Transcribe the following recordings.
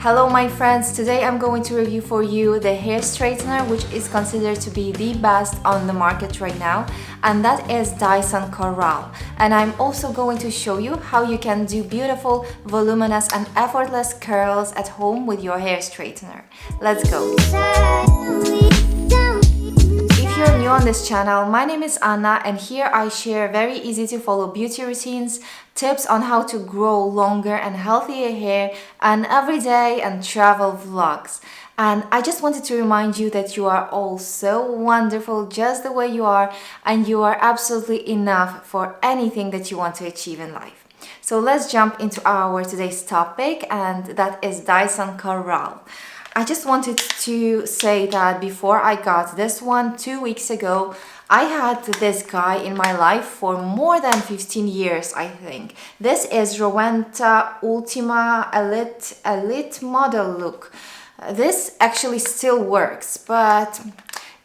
Hello my friends, today I'm going to review for you the hair straightener which is considered to be the best on the market right now, and that is Dyson Corrale. And I'm also going to show you how you can do beautiful, voluminous and effortless curls at home with your hair straightener. Let's go! If you're new on this channel, my name is Anna and here I share very easy to follow beauty routines, tips on how to grow longer and healthier hair, and everyday and travel vlogs. And I just wanted to remind you that you are all so wonderful just the way you are, and you are absolutely enough for anything that you want to achieve in life. So let's jump into our today's topic, and that is Dyson Corrale. I just wanted to say that before I got this one 2 weeks ago, I had this guy in my life for more than 15 years, I think. This is Rowenta Ultima Elite Model Look. This actually still works, but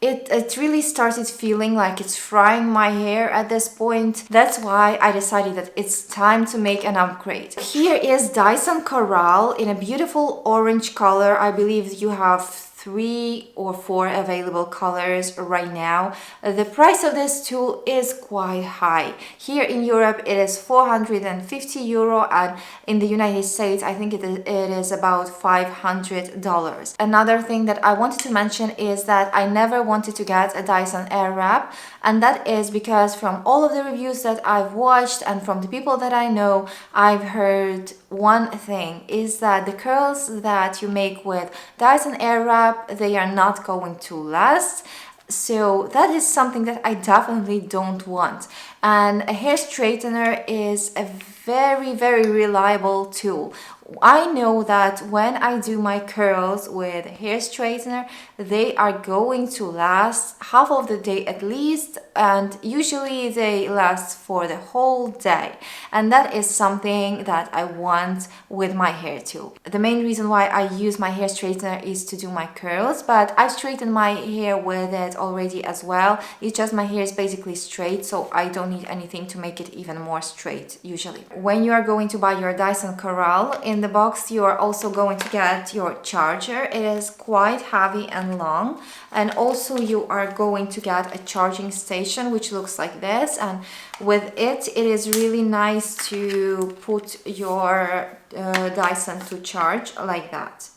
it really started feeling like it's frying my hair at this point. That's why I decided that it's time to make an upgrade. Here is Dyson Corrale in a beautiful orange color. I believe you have 3 or 4 available colors right now. The price of this tool is quite high. Here in Europe it is 450 euro, and in the United States I think it is about $500. Another thing that I wanted to mention is that I never wanted to get a Dyson Airwrap, and that is because from all of the reviews that I've watched and from the people that I know, I've heard one thing is that the curls that you make with Dyson Airwrap, they are not going to last. So that is something that I definitely don't want. And a hair straightener is a very reliable tool. I know that when I do my curls with a hair straightener, they are going to last half of the day at least, and usually they last for the whole day. And that is something that I want with my hair tool. The main reason why I use my hair straightener is to do my curls, but I've straightened my hair with it already as well. It's just my hair is basically straight, so I don't need anything to make it even more straight usually. When you are going to buy your Dyson Corrale, in the box you are also going to get your charger. It is quite heavy and long, and also you are going to get a charging station which looks like this, and with it is really nice to put your Dyson to charge like that.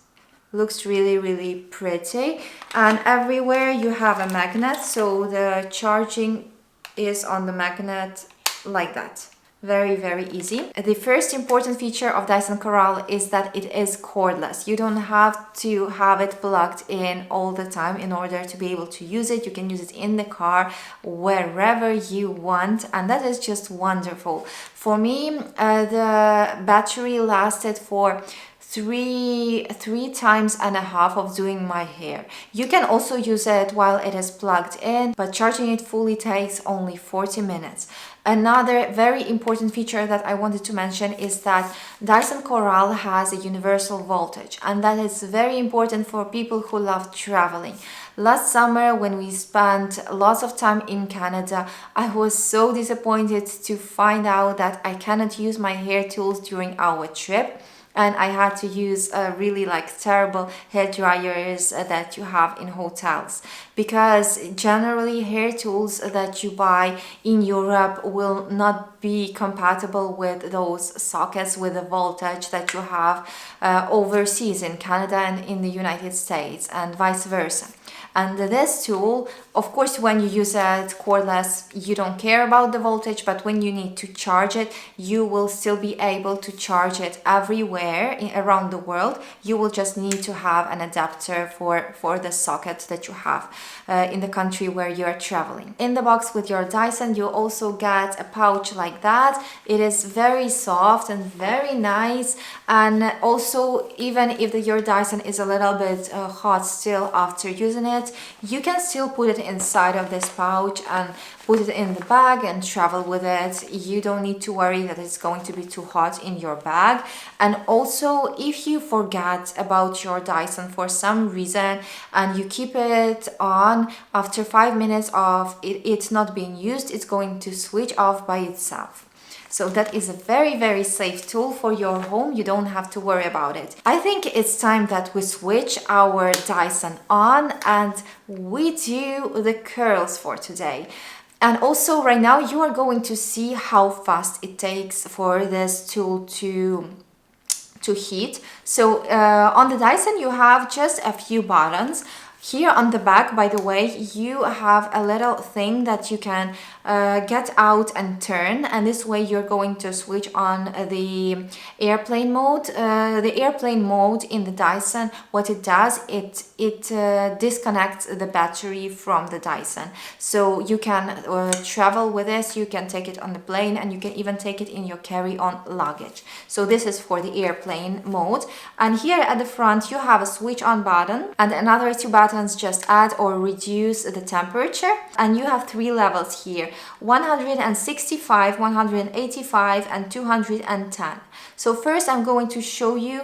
Looks really pretty, and everywhere you have a magnet, so the charging is on the magnet like that. Very easy. The first important feature of Dyson Corrale is that it is cordless. You don't have to have it plugged in all the time in order to be able to use it. You can use it in the car, wherever you want, and that is just wonderful. For me, the battery lasted for three times and a half of doing my hair. You can also use it while it is plugged in, but charging it fully takes only 40 minutes. Another very important feature that I wanted to mention is that Dyson Corrale has a universal voltage, and that is very important for people who love traveling. Last summer, when we spent lots of time in Canada, I was so disappointed to find out that I cannot use my hair tools during our trip. And I had to use really terrible hair dryers that you have in hotels, because generally hair tools that you buy in Europe will not be compatible with those sockets with the voltage that you have overseas in Canada and in the United States, and vice versa. And this tool, of course, when you use it cordless, you don't care about the voltage, but when you need to charge it, you will still be able to charge it everywhere around the world. You will just need to have an adapter for the socket that you have in the country where you're traveling. In the box with your Dyson, you also get a pouch like that. It is very soft and very nice, and also even if your Dyson is a little bit hot still after using it, you can still put it inside of this pouch and put it in the bag and travel with it. You don't need to worry that it's going to be too hot in your bag. And also, if you forget about your Dyson for some reason and you keep it on, after 5 minutes of it not being used, it's going to switch off by itself. So that is a very safe tool for your home. You don't have to worry about it. I think it's time that we switch our Dyson on and we do the curls for today. And also right now you are going to see how fast it takes for this tool to heat. So on the Dyson you have just a few buttons. Here on the back, by the way, you have a little thing that you can get out and turn, and this way you're going to switch on the airplane mode. The airplane mode in the Dyson, what it does, it disconnects the battery from the Dyson. So you can travel with this, you can take it on the plane, and you can even take it in your carry-on luggage. So this is for the airplane mode. And here at the front you have a switch on button, and another two buttons just add or reduce the temperature. And you have three levels here: 165, 185 and 210. So first I'm going to show you,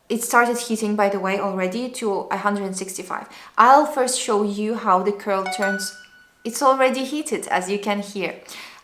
it started heating by the way already to 165. I'll first show you how the curl turns. It's already heated, as you can hear.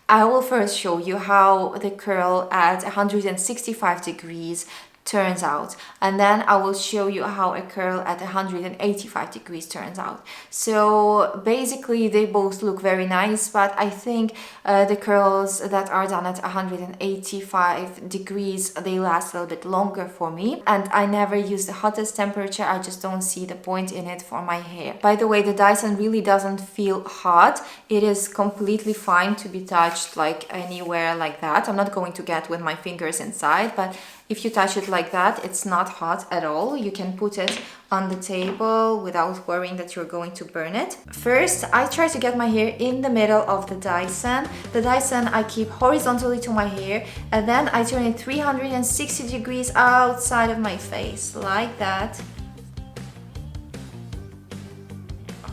I will first show you how the curl at 165 degrees turns out, and then I will show you how a curl at 185 degrees turns out. So basically they both look very nice, but I think the curls that are done at 185 degrees, they last a little bit longer for me, and I never use the hottest temperature. I just don't see the point in it for my hair. By the way, the Dyson really doesn't feel hot. It is completely fine to be touched like anywhere like that. I'm not going to get with my fingers inside, but if you touch it like that, it's not hot at all. You can put it on the table without worrying that you're going to burn it. First, I try to get my hair in the middle of the Dyson. The Dyson I keep horizontally to my hair, and then I turn it 360 degrees outside of my face, like that.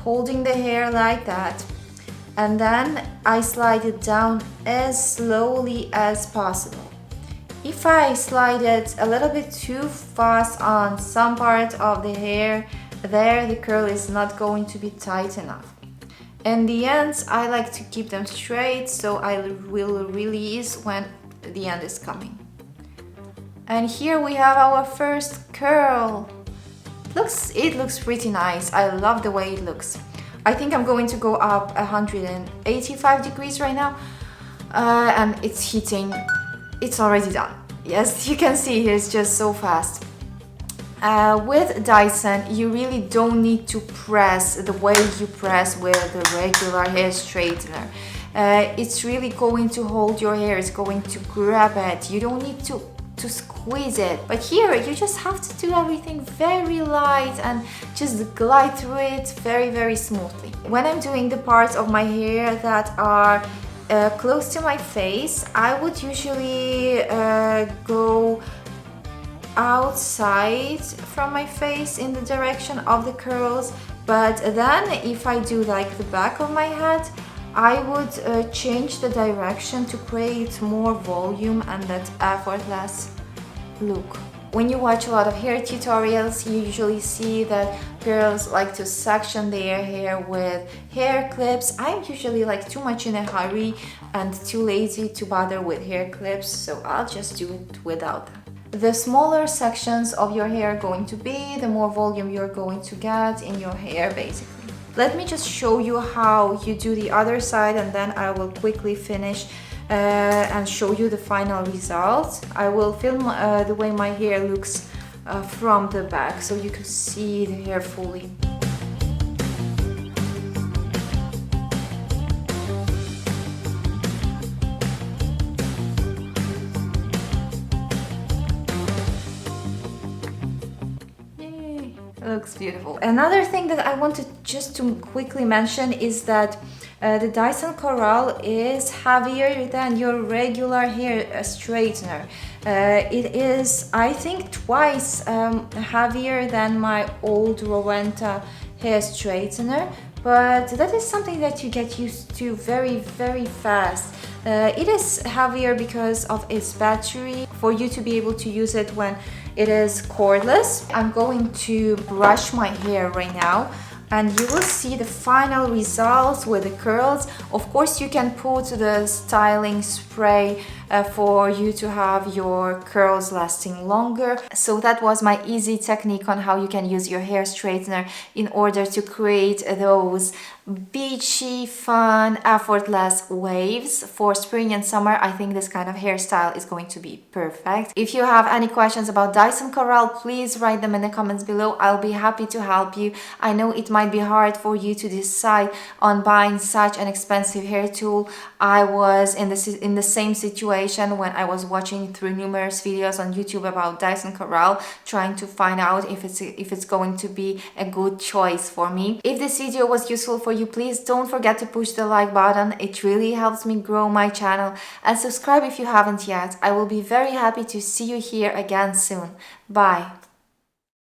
Holding the hair like that. And then I slide it down as slowly as possible. If I slide it a little bit too fast on some part of the hair, there the curl is not going to be tight enough. And the ends, I like to keep them straight, so I will release when the end is coming. And here we have our first curl. It looks pretty nice. I love the way it looks. I think I'm going to go up 185 degrees right now, and it's heating. It's already done. Yes, you can see it's just so fast. With Dyson, you really don't need to press the way you press with the regular hair straightener. It's really going to hold your hair, it's going to grab it. You don't need to squeeze it. But here, you just have to do everything very light and just glide through it very smoothly. When I'm doing the parts of my hair that are close to my face, I would usually go outside from my face in the direction of the curls, but then if I do like the back of my head, I would change the direction to create more volume and that effortless look. When you watch a lot of hair tutorials, you usually see that girls like to section their hair with hair clips. I'm usually like too much in a hurry and too lazy to bother with hair clips, so I'll just do it without them. The smaller sections of your hair are going to be, the more volume you're going to get in your hair basically. Let me just show you how you do the other side, and then I will quickly finish and show you the final result. I will film the way my hair looks from the back so you can see the hair fully. Yay, it looks beautiful. Another thing that I wanted just to quickly mention is that the Dyson Corrale is heavier than your regular hair straightener. It is, I think, twice heavier than my old Rowenta hair straightener, but that is something that you get used to very fast. It is heavier because of its battery, for you to be able to use it when it is cordless. I'm going to brush my hair right now, and you will see the final results with the curls. Of course, you can put the styling spray for you to have your curls lasting longer. So that was my easy technique on how you can use your hair straightener in order to create those beachy, fun, effortless waves for spring and summer. I think this kind of hairstyle is going to be perfect. If you have any questions about Dyson Corrale, please write them in the comments below. I'll be happy to help you. I know it might be hard for you to decide on buying such an expensive hair tool. I was in the same situation when I was watching through numerous videos on YouTube about Dyson Corrale, trying to find out if it's going to be a good choice for me. If this video was useful for you, please don't forget to push the like button. It really helps me grow my channel, and subscribe if you haven't yet. I will be very happy to see you here again soon. Bye.